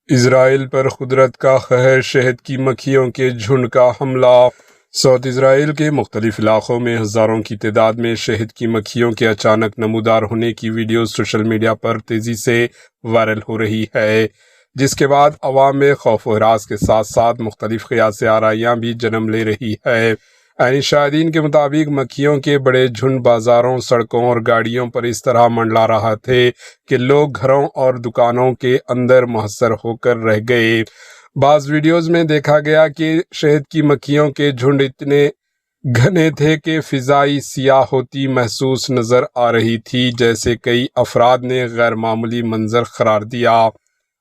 اسرائیل پر قدرت کا قہر، شہد کی مکھیوں کے جھنڈ کا حملہ۔ ساؤتھ اسرائیل کے مختلف علاقوں میں ہزاروں کی تعداد میں شہد کی مکھیوں کے اچانک نمودار ہونے کی ویڈیوز سوشل میڈیا پر تیزی سے وائرل ہو رہی ہے، جس کے بعد عوام میں خوف و ہراس کے ساتھ ساتھ مختلف قیاس آرائیاں بھی جنم لے رہی ہے۔ عینی شاہدین کے مطابق مکھیوں کے بڑے جھنڈ بازاروں، سڑکوں اور گاڑیوں پر اس طرح منڈلا رہا تھے کہ لوگ گھروں اور دکانوں کے اندر محصر ہو کر رہ گئے۔ بعض ویڈیوز میں دیکھا گیا کہ شہد کی مکھیوں کے جھنڈ اتنے گھنے تھے کہ فضائی سیاہ ہوتی محسوس نظر آ رہی تھی، جیسے کئی افراد نے غیر معمولی منظر قرار دیا۔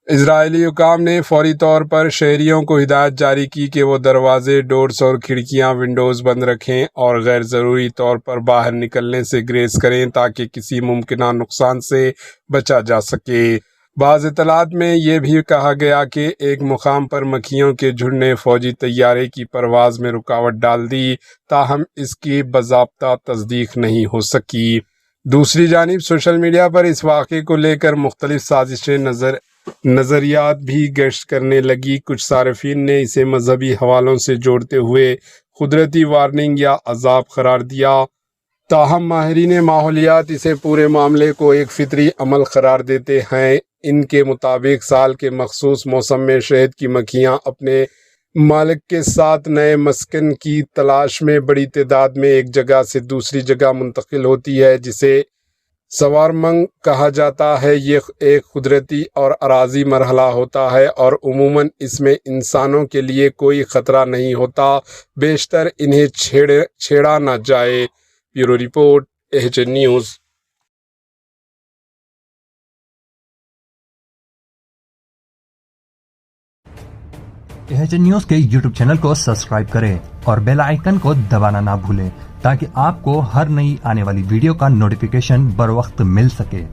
اسرائیلی حکام نے فوری طور پر شہریوں کو ہدایت جاری کی کہ وہ دروازے، ڈورز اور کھڑکیاں، ونڈوز بند رکھیں اور غیر ضروری طور پر باہر نکلنے سے گریز کریں تاکہ کسی ممکنہ نقصان سے بچا جا سکے۔ بعض اطلاعات میں یہ بھی کہا گیا کہ ایک مقام پر مکھیوں کے جھنڈ نے فوجی طیارے کی پرواز میں رکاوٹ ڈال دی، تاہم اس کی باضابطہ تصدیق نہیں ہو سکی۔ دوسری جانب سوشل میڈیا پر اس واقعے کو لے کر مختلف سازشیں نظریات بھی گشت کرنے لگی۔ کچھ صارفین نے اسے مذہبی حوالوں سے جوڑتے ہوئے قدرتی وارننگ یا عذاب قرار دیا، تاہم ماہرین ماحولیات اسے پورے معاملے کو ایک فطری عمل قرار دیتے ہیں۔ ان کے مطابق سال کے مخصوص موسم میں شہد کی مکھیاں اپنے مالک کے ساتھ نئے مسکن کی تلاش میں بڑی تعداد میں ایک جگہ سے دوسری جگہ منتقل ہوتی ہے، جسے سوارمنگ کہا جاتا ہے۔ یہ ایک قدرتی اور عارضی مرحلہ ہوتا ہے اور عموماً اس میں انسانوں کے لیے کوئی خطرہ نہیں ہوتا، بیشتر انہیں چھیڑا نہ جائے۔ Bureau report, AHN news. AHN news کے YouTube چینل کو سبسکرائب کریں اور بیل آئیکن کو دبانا نہ بھولیں تاکہ آپ کو ہر نئی آنے والی ویڈیو کا نوٹیفیکیشن بر وقت مل سکے۔